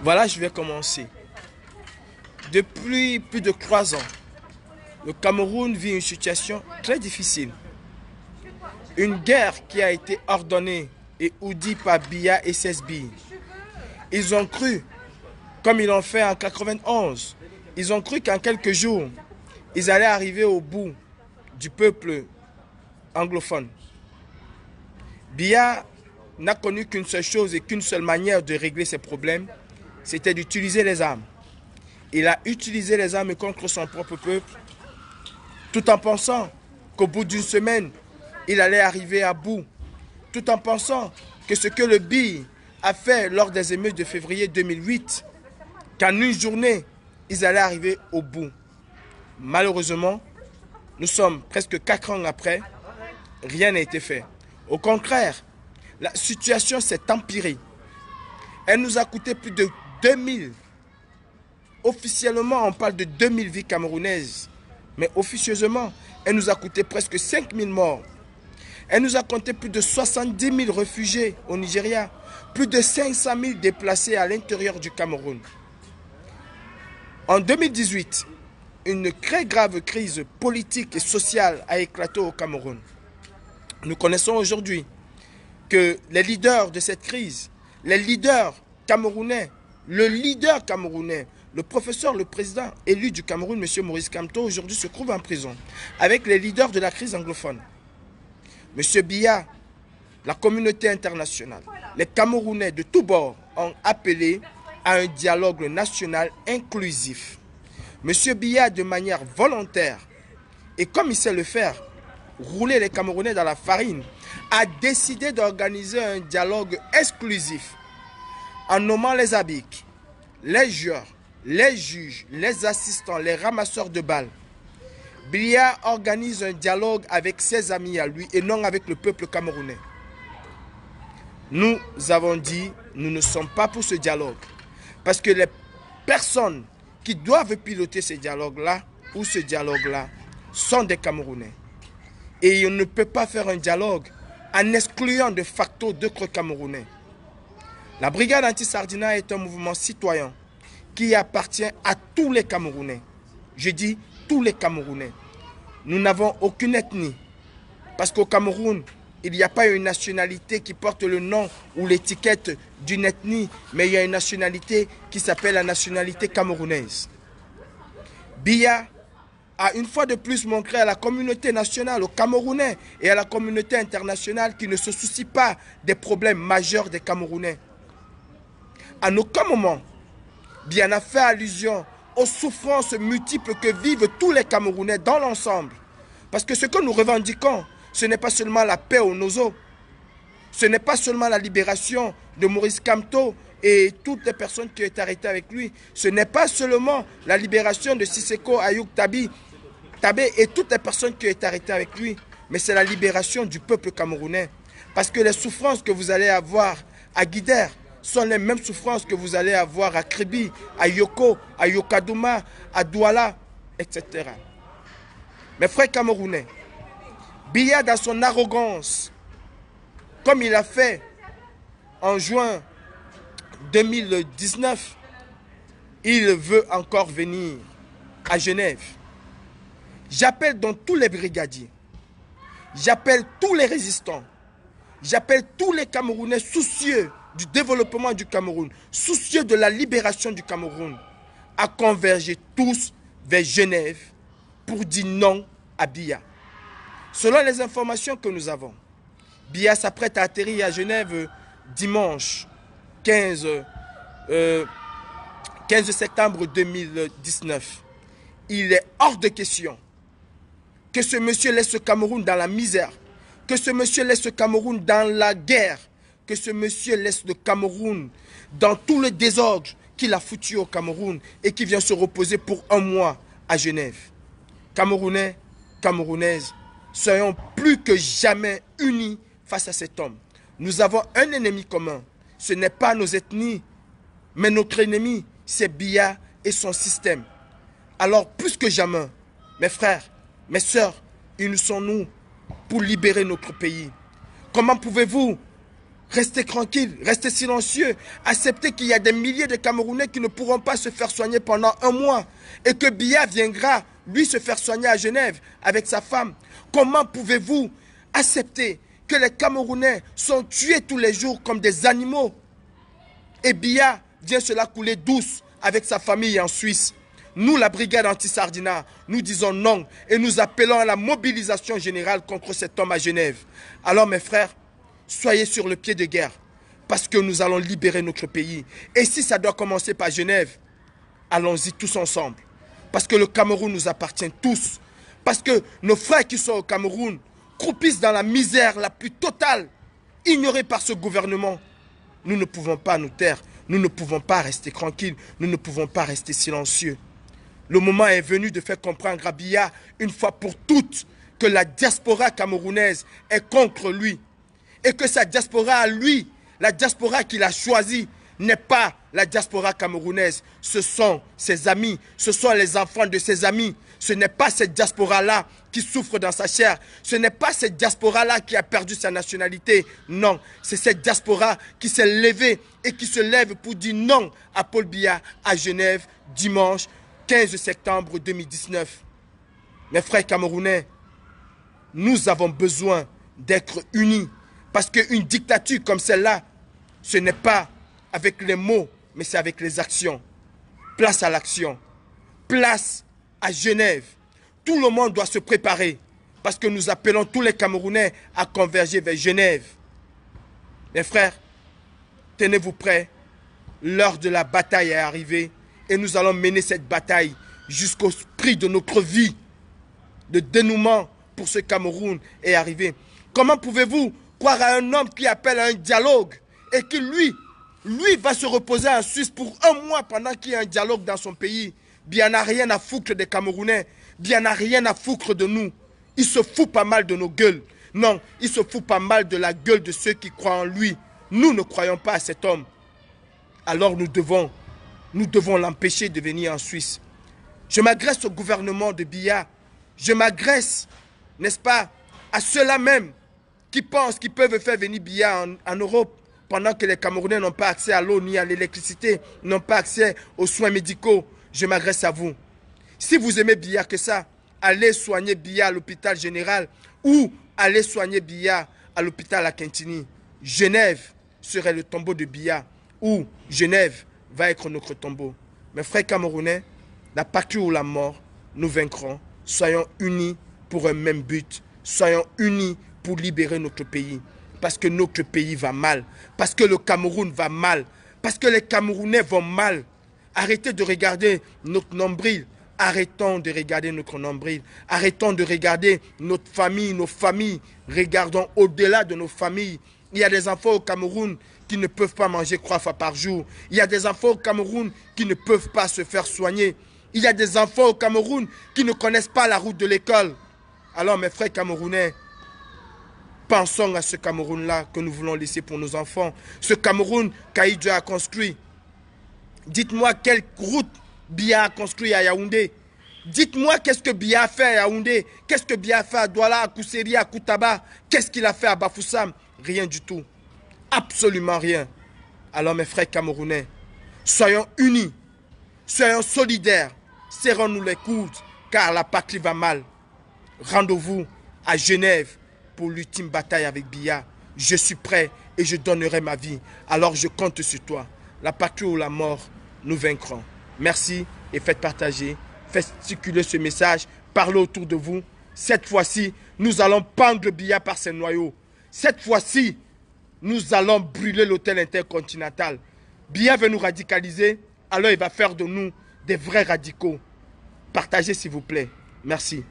Voilà, je vais commencer. Depuis plus de 3 ans, le Cameroun vit une situation très difficile. Une guerre qui a été ordonnée et oudie par Biya et SSB. Ils ont cru, comme ils l'ont fait en 91, ils ont cru qu'en quelques jours, ils allaient arriver au bout du peuple anglophone. Biya n'a connu qu'une seule chose et qu'une seule manière de régler ses problèmes, c'était d'utiliser les armes. Il a utilisé les armes contre son propre peuple, tout en pensant qu'au bout d'une semaine, il allait arriver à bout, tout en pensant que ce que le BI a fait lors des émeutes de février 2008, qu'en une journée, ils allaient arriver au bout. Malheureusement, nous sommes presque 4 ans après, rien n'a été fait. Au contraire, la situation s'est empirée. Elle nous a coûté plus de 2000. Officiellement, on parle de 2000 vies camerounaises. Mais officieusement, elle nous a coûté presque 5000 morts. Elle nous a compté plus de 70 000 réfugiés au Nigeria. Plus de 500 000 déplacés à l'intérieur du Cameroun. En 2018, une très grave crise politique et sociale a éclaté au Cameroun. Nous connaissons aujourd'hui que les leaders de cette crise, les leaders camerounais, le leader camerounais, le professeur, le président élu du Cameroun, M. Maurice Kamto, aujourd'hui se trouve en prison avec les leaders de la crise anglophone. M. Biya, la communauté internationale, les Camerounais de tous bords ont appelé à un dialogue national inclusif. M. Biya, de manière volontaire, et comme il sait le faire, rouler les Camerounais dans la farine, a décidé d'organiser un dialogue exclusif en nommant les abiks, les joueurs, les juges, les assistants, les ramasseurs de balles. Biya organise un dialogue avec ses amis à lui et non avec le peuple camerounais. Nous avons dit, nous ne sommes pas pour ce dialogue. Parce que les personnes qui doivent piloter ce dialogue-là ou ce dialogue-là sont des Camerounais. Et on ne peut pas faire un dialogue en excluant de facto d'autres Camerounais. La brigade anti-Sardina est un mouvement citoyen qui appartient à tous les Camerounais. Je dis tous les Camerounais. Nous n'avons aucune ethnie. Parce qu'au Cameroun, il n'y a pas une nationalité qui porte le nom ou l'étiquette d'une ethnie, mais il y a une nationalité qui s'appelle la nationalité camerounaise. Biya a une fois de plus montré à la communauté nationale, aux Camerounais et à la communauté internationale qui ne se soucie pas des problèmes majeurs des Camerounais. À aucun moment, Biya n'a fait allusion aux souffrances multiples que vivent tous les Camerounais dans l'ensemble. Parce que ce que nous revendiquons, ce n'est pas seulement la paix au Nozo, ce n'est pas seulement la libération de Maurice Kamto et toutes les personnes qui ont été arrêtées avec lui, ce n'est pas seulement la libération de Sissoko Ayuk Tabé et toutes les personnes qui ont été arrêtées avec lui, mais c'est la libération du peuple camerounais. Parce que les souffrances que vous allez avoir à Guider sont les mêmes souffrances que vous allez avoir à Kribi, à Yoko, à Yokadouma, à Douala, etc. Mes frères camerounais, Biya dans son arrogance, comme il a fait en juin 2019, il veut encore venir à Genève. J'appelle donc tous les brigadiers, j'appelle tous les résistants, j'appelle tous les Camerounais soucieux du développement du Cameroun, soucieux de la libération du Cameroun, à converger tous vers Genève pour dire non à Biya. Selon les informations que nous avons, Biya s'apprête à atterrir à Genève dimanche 15 septembre 2019. Il est hors de question que ce monsieur laisse le Cameroun dans la misère, que ce monsieur laisse le Cameroun dans la guerre, que ce monsieur laisse le Cameroun dans tout le désordre qu'il a foutu au Cameroun et qui vient se reposer pour un mois à Genève. Camerounais, Camerounaises, soyons plus que jamais unis face à cet homme. Nous avons un ennemi commun. Ce n'est pas nos ethnies, mais notre ennemi, c'est Biya et son système. Alors, plus que jamais, mes frères, mes sœurs, unissons-nous pour libérer notre pays. Comment pouvez-vous Restez tranquille, restez silencieux. Acceptez qu'il y a des milliers de Camerounais qui ne pourront pas se faire soigner pendant un mois. Et que Biya viendra, lui, se faire soigner à Genève avec sa femme. Comment pouvez-vous accepter que les Camerounais sont tués tous les jours comme des animaux? Et Biya vient se la couler douce avec sa famille en Suisse. Nous, la brigade anti-Sardina, nous disons non et nous appelons à la mobilisation générale contre cet homme à Genève. Alors mes frères, soyez sur le pied de guerre parce que nous allons libérer notre pays. Et si ça doit commencer par Genève, allons-y tous ensemble. Parce que le Cameroun nous appartient tous. Parce que nos frères qui sont au Cameroun croupissent dans la misère la plus totale, ignorés par ce gouvernement. Nous ne pouvons pas nous taire, nous ne pouvons pas rester tranquilles, nous ne pouvons pas rester silencieux. Le moment est venu de faire comprendre à Biya, une fois pour toutes, que la diaspora camerounaise est contre lui. Et que sa diaspora à lui, la diaspora qu'il a choisie, n'est pas la diaspora camerounaise. Ce sont ses amis, ce sont les enfants de ses amis. Ce n'est pas cette diaspora-là qui souffre dans sa chair. Ce n'est pas cette diaspora-là qui a perdu sa nationalité. Non, c'est cette diaspora qui s'est levée et qui se lève pour dire non à Paul Biya à Genève, dimanche 15 septembre 2019. Mes frères camerounais, nous avons besoin d'être unis. Parce qu'une dictature comme celle-là, ce n'est pas avec les mots, mais c'est avec les actions. Place à l'action. Place à Genève. Tout le monde doit se préparer. Parce que nous appelons tous les Camerounais à converger vers Genève. Mes frères, tenez-vous prêts. L'heure de la bataille est arrivée. Et nous allons mener cette bataille jusqu'au prix de notre vie. Le dénouement pour ce Cameroun est arrivé. Comment pouvez-vous croire à un homme qui appelle à un dialogue et qui lui va se reposer en Suisse pour un mois pendant qu'il y a un dialogue dans son pays? Bien n'a rien à foutre des Camerounais. Bien n'a rien à foutre de nous. Il se fout pas mal de nos gueules. Non, il se fout pas mal de la gueule de ceux qui croient en lui. Nous ne croyons pas à cet homme. Alors nous devons l'empêcher de venir en Suisse. Je m'adresse au gouvernement de Biya. Je m'adresse, n'est-ce pas, à ceux-là même qui pensent qu'ils peuvent faire venir Biya en Europe pendant que les Camerounais n'ont pas accès à l'eau ni à l'électricité, n'ont pas accès aux soins médicaux. Je m'adresse à vous. Si vous aimez Biya que ça, allez soigner Biya à l'hôpital général ou allez soigner Biya à l'hôpital à Quintini. Genève serait le tombeau de Biya ou Genève va être notre tombeau. Mes frères camerounais, la patrie ou la mort, nous vaincrons. Soyons unis pour un même but. Soyons unis pour libérer notre pays. Parce que notre pays va mal. Parce que le Cameroun va mal. Parce que les Camerounais vont mal. Arrêtez de regarder notre nombril. Arrêtons de regarder notre nombril. Arrêtons de regarder notre famille, nos familles. Regardons au-delà de nos familles. Il y a des enfants au Cameroun qui ne peuvent pas manger 3 fois par jour. Il y a des enfants au Cameroun qui ne peuvent pas se faire soigner. Il y a des enfants au Cameroun qui ne connaissent pas la route de l'école. Alors mes frères camerounais, pensons à ce Cameroun-là que nous voulons laisser pour nos enfants. Ce Cameroun qu'Aïdja a construit. Dites-moi quelle route Biya a construit à Yaoundé. Dites-moi qu'est-ce que Biya a fait à Yaoundé. Qu'est-ce que Biya a fait à Douala, à Kousséri, à Koutaba. Qu'est-ce qu'il a fait à Bafoussam? Rien du tout. Absolument rien. Alors mes frères camerounais, soyons unis. Soyons solidaires. Serrons-nous les coudes car la patrie va mal. Rendez-vous à Genève pour l'ultime bataille avec Biya. Je suis prêt et je donnerai ma vie. Alors je compte sur toi. La patrie ou la mort, nous vaincrons. Merci et faites partager, faites circuler ce message, parlez autour de vous. Cette fois-ci, nous allons pendre Biya par ses noyaux. Cette fois-ci, nous allons brûler l'hôtel intercontinental. Biya veut nous radicaliser, alors il va faire de nous des vrais radicaux. Partagez s'il vous plaît. Merci.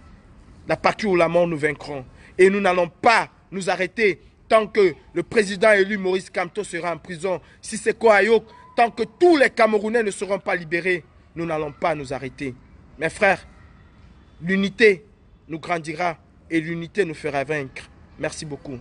La patrie ou la mort, nous vaincrons. Et nous n'allons pas nous arrêter tant que le président élu Maurice Kamto sera en prison. Si c'est Ayok, tant que tous les Camerounais ne seront pas libérés, nous n'allons pas nous arrêter. Mes frères, l'unité nous grandira et l'unité nous fera vaincre. Merci beaucoup.